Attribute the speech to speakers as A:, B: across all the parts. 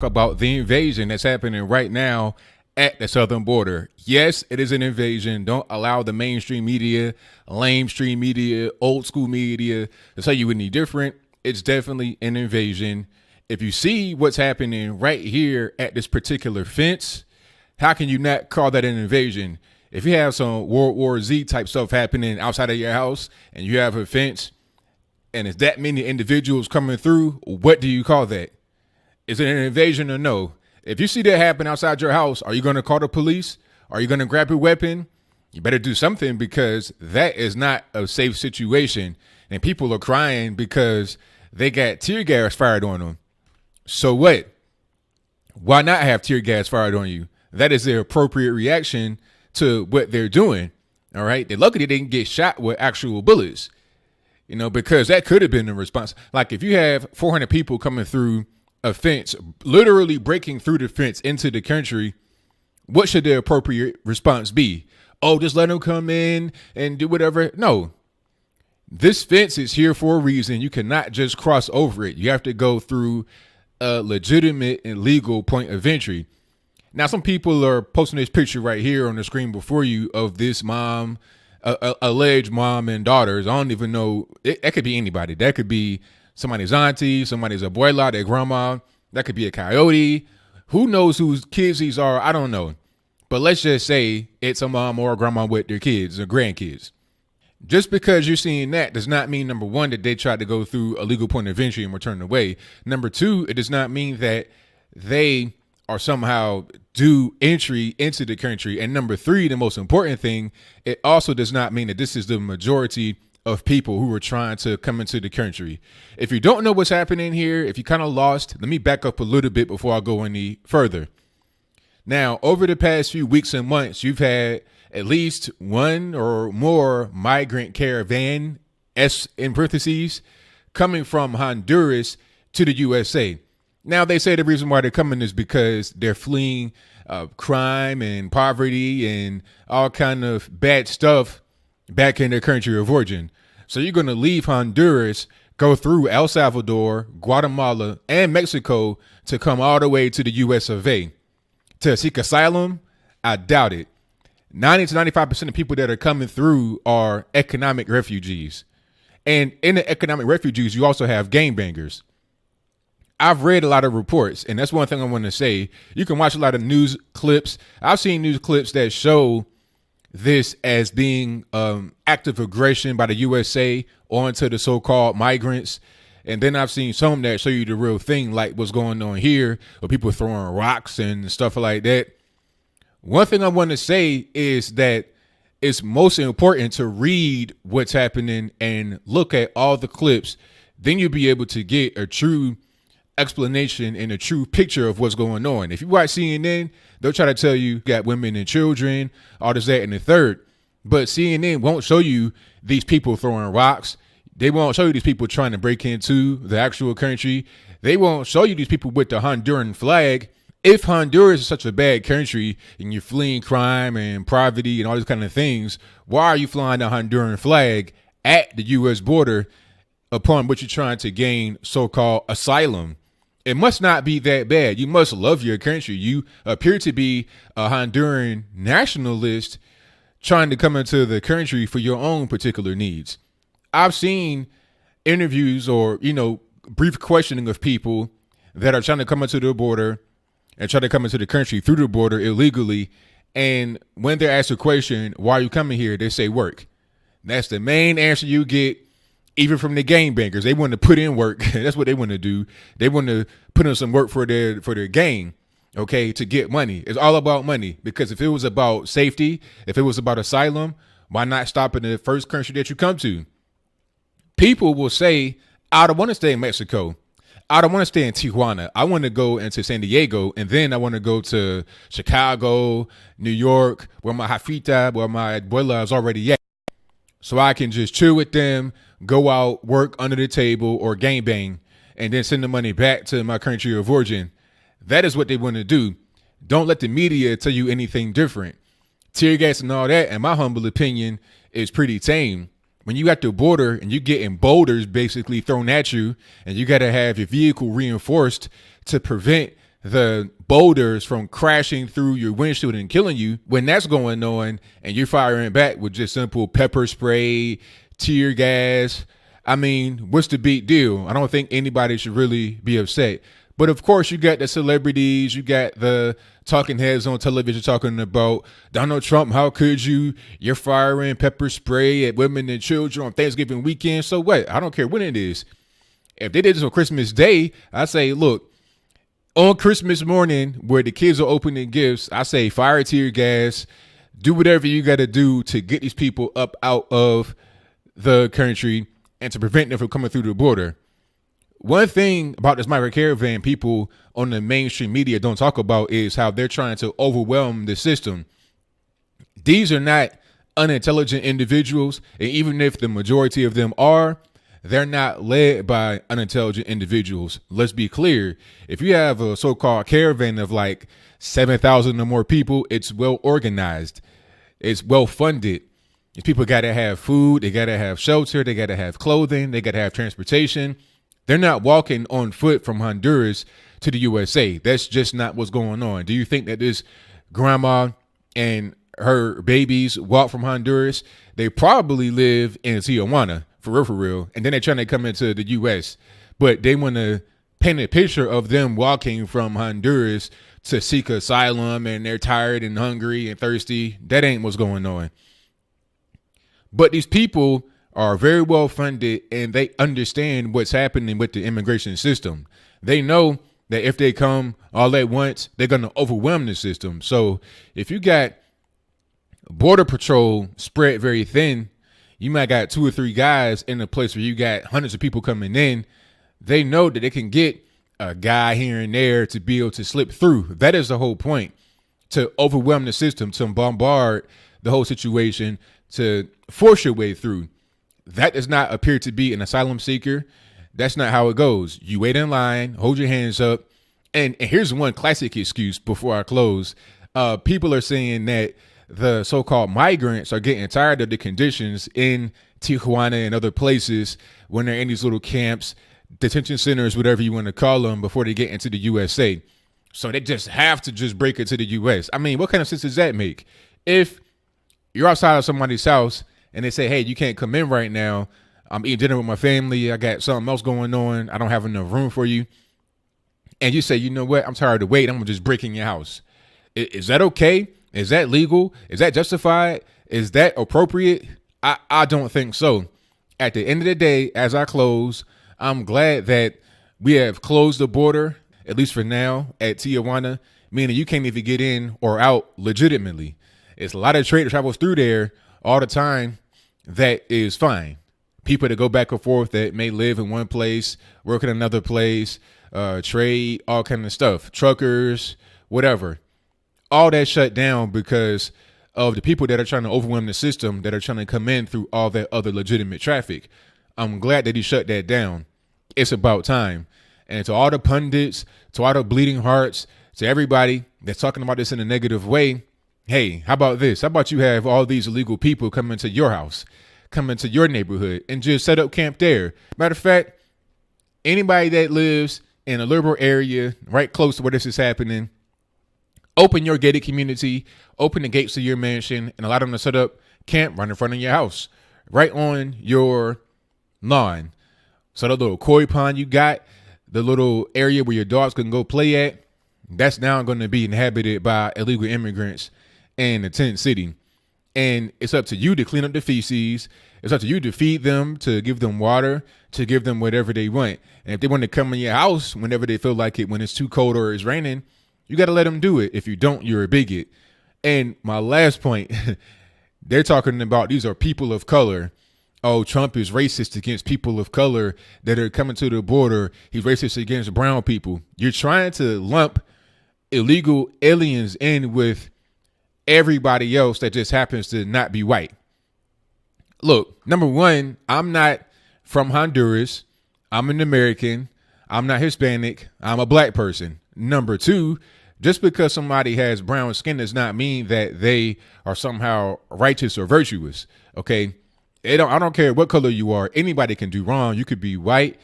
A: about the invasion that's happening right now at the southern border. Yes, it is an invasion. Don't allow the mainstream media, lamestream media, old school media to tell you any different. It's definitely an invasion. If you see what's happening right here at this particular fence, how can you not call that an invasion? If you have some World War Z type stuff happening outside of your house and you have a fence and it's that many individuals coming through, what do you call that? Is it an invasion or no? If you see that happen outside your house, are you going to call the police? Are you going to grab your weapon? You better do something, because that is not a safe situation. And people are crying because they got tear gas fired on them. So what? Why not have tear gas fired on you? That is the appropriate reaction to what they're doing. All right. They're lucky they didn't get shot with actual bullets, because that could have been the response. Like if you have 400 people coming through a fence, literally breaking through the fence into the country, what should the appropriate response be? Oh, just let them come in and do whatever. No, this fence is here for a reason. You cannot just cross over it. You have to go through a legitimate and legal point of entry. Now, some people are posting this picture right here on the screen before you of this mom, alleged mom and daughters. I don't even know. That could be anybody. That could be somebody's auntie, somebody's abuela, their grandma. That could be a coyote. Who knows whose kids these are? I don't know. But let's just say it's a mom or a grandma with their kids or grandkids. Just because you're seeing that does not mean, number one, that they tried to go through a legal point of entry and were turned away. Number two, it does not mean that they are somehow due entry into the country. And number three, the most important thing, it also does not mean that this is the majority of people who are trying to come into the country. If you don't know what's happening here, if you kind of lost, let me back up a little bit before I go any further. Now, over the past few weeks and months, you've had at least one or more migrant caravan, S in parentheses, coming from Honduras to the USA. Now, they say the reason why they're coming is because they're fleeing crime and poverty and all kind of bad stuff back in their country of origin. So you're going to leave Honduras, go through El Salvador, Guatemala, and Mexico to come all the way to the US of A. To seek asylum? I doubt it. 90 to 95% of people that are coming through are economic refugees. And in the economic refugees, you also have gangbangers. I've read a lot of reports, and that's one thing I want to say. You can watch a lot of news clips. I've seen news clips that show this as being active aggression by the USA onto the so-called migrants. And then I've seen some that show you the real thing, like what's going on here, with people throwing rocks and stuff like that. One thing I want to say is that it's most important to read what's happening and look at all the clips. Then you'll be able to get a true explanation and a true picture of what's going on. If you watch CNN, they'll try to tell you got women and children, all this, that, and the third. But CNN won't show you these people throwing rocks. They won't show you these people trying to break into the actual country. They won't show you these people with the Honduran flag. If Honduras is such a bad country and you're fleeing crime and poverty and all these kind of things, why are you flying the Honduran flag at the U.S. border upon which you're trying to gain so-called asylum? It must not be that bad. You must love your country. You appear to be a Honduran nationalist trying to come into the country for your own particular needs. I've seen interviews or, brief questioning of people that are trying to come into the border and try to come into the country through the border illegally. And when they're asked a question, why are you coming here? They say work. That's the main answer you get. Even from the gangbangers, they want to put in work. That's what they want to do. They want to put in some work for their gang, okay, to get money. It's all about money, because if it was about safety, if it was about asylum, why not stop in the first country that you come to? People will say, I don't want to stay in Mexico. I don't want to stay in Tijuana. I want to go into San Diego, and then I want to go to Chicago, New York, where my jefita, where my abuela is already at. So I can just chill with them, go out, work under the table, or gangbang, and then send the money back to my country of origin. That is what they want to do. Don't let the media tell you anything different. Tear gas and all that, in my humble opinion, is pretty tame. When you at the border and you getting boulders basically thrown at you, and you got to have your vehicle reinforced to prevent the boulders from crashing through your windshield and killing you, when that's going on and you're firing back with just simple pepper spray, tear gas, I mean, what's the big deal? I don't think anybody should really be upset. But of course, you got the celebrities, you got the talking heads on television talking about Donald Trump. How could you? You're firing pepper spray at women and children on Thanksgiving weekend. So what? I don't care when it is. If they did this on Christmas Day, I say, look, on Christmas morning where the kids are opening gifts, I say fire tear gas, do whatever you got to do to get these people up out of the country and to prevent them from coming through the border. One thing about this migrant caravan people on the mainstream media don't talk about is how they're trying to overwhelm the system. These are not unintelligent individuals, and even if the majority of them are, they're not led by unintelligent individuals. Let's be clear. If you have a so-called caravan of like 7,000 or more people, it's well organized. It's well funded. These people got to have food. They got to have shelter. They got to have clothing. They got to have transportation. They're not walking on foot from Honduras to the USA. That's just not what's going on. Do you think that this grandma and her babies walk from Honduras? They probably live in Tijuana, for real. And then they're trying to come into the US. But they want to paint a picture of them walking from Honduras to seek asylum and they're tired and hungry and thirsty. That ain't what's going on. But these people are very well funded and they understand what's happening with the immigration system. They know that if they come all at once, they're going to overwhelm the system. So if you got border patrol spread very thin, you might got 2 or 3 guys in a place where you got hundreds of people coming in. They know that they can get a guy here and there to be able to slip through. That is the whole point, to overwhelm the system, to bombard the whole situation, to force your way through. That does not appear to be an asylum seeker. That's not how it goes. You wait in line, hold your hands up. And here's one classic excuse before I close. People are saying that the so-called migrants are getting tired of the conditions in Tijuana and other places when they're in these little camps, detention centers, whatever you want to call them, before they get into the USA. So they just have to just break into the US. I mean, what kind of sense does that make? If you're outside of somebody's house and they say, hey, you can't come in right now. I'm eating dinner with my family. I got something else going on. I don't have enough room for you. And you say, you know what? I'm tired of waiting. I'm going to just break in your house. Is that okay? Is that legal? Is that justified? Is that appropriate? I don't think so. At the end of the day, as I close, I'm glad that we have closed the border, at least for now, at Tijuana, meaning you can't even get in or out legitimately. It's a lot of trade that travels through there all the time. That is fine. People that go back and forth that may live in one place, work in another place, trade, all kind of stuff, truckers, whatever. All that shut down because of the people that are trying to overwhelm the system, that are trying to come in through all that other legitimate traffic. I'm glad that he shut that down. It's about time. And to all the pundits, to all the bleeding hearts, to everybody that's talking about this in a negative way, hey, how about this? How about you have all these illegal people come into your house, come into your neighborhood, and just set up camp there? Matter of fact, anybody that lives in a liberal area right close to where this is happening, open your gated community, open the gates to your mansion, and allow them to set up camp right in front of your house, right on your lawn. So the little koi pond you got, the little area where your dogs can go play at, that's now going to be inhabited by illegal immigrants in the tent city. And it's up to you to clean up the feces. It's up to you to feed them, to give them water, to give them whatever they want. And if they want to come in your house whenever they feel like it, when it's too cold or it's raining, you got to let them do it. If you don't, you're a bigot. And my last point, they're talking about these are people of color. Oh, Trump is racist against people of color that are coming to the border. He's racist against brown people. You're trying to lump illegal aliens in with everybody else that just happens to not be white. Look, number one, I'm not from Honduras. I'm an American. I'm not Hispanic. I'm a black person. Number two, just because somebody has brown skin does not mean that they are somehow righteous or virtuous. Okay. I don't care what color you are. Anybody can do wrong. You could be white,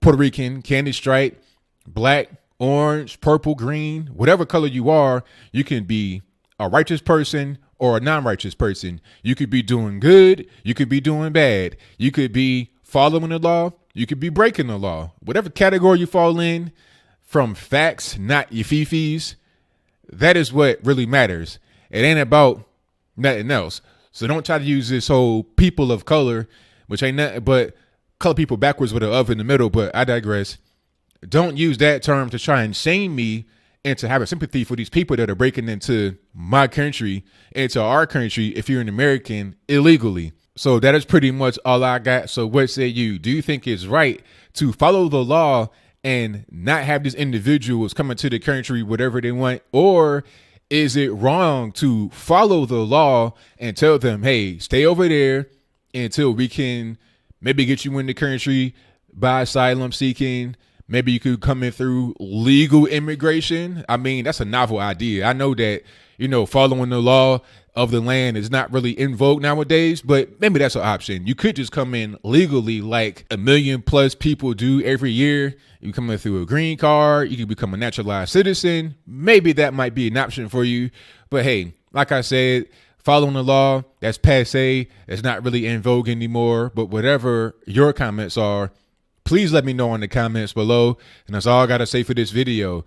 A: Puerto Rican, candy stripe, black, orange, purple, green, whatever color you are, you can be a righteous person or a non-righteous person. You could be doing good. You could be doing bad. You could be following the law. You could be breaking the law. Whatever category you fall in, from facts, not your fifis, that is what really matters. It ain't about nothing else. So don't try to use this whole people of color, which ain't nothing but color people backwards with an of in the middle, but I digress. Don't use that term to try and shame me into having sympathy for these people that are breaking into my country, into our country, if you're an American, illegally. So that is pretty much all I got. So what say you? Do you think it's right to follow the law and not have these individuals come into the country, whatever they want? Or is it wrong to follow the law and tell them, hey, stay over there until we can maybe get you in the country by asylum seeking? Maybe you could come in through legal immigration. I mean, that's a novel idea. I know that, following the law of the land is not really in vogue nowadays, but maybe that's an option. You could just come in legally like 1 million plus people do every year. You come in through a green card. You can become a naturalized citizen. Maybe that might be an option for you. But hey, like I said, following the law, that's passe. It's not really in vogue anymore. But whatever your comments are, please let me know in the comments below. And that's all I got to say for this video.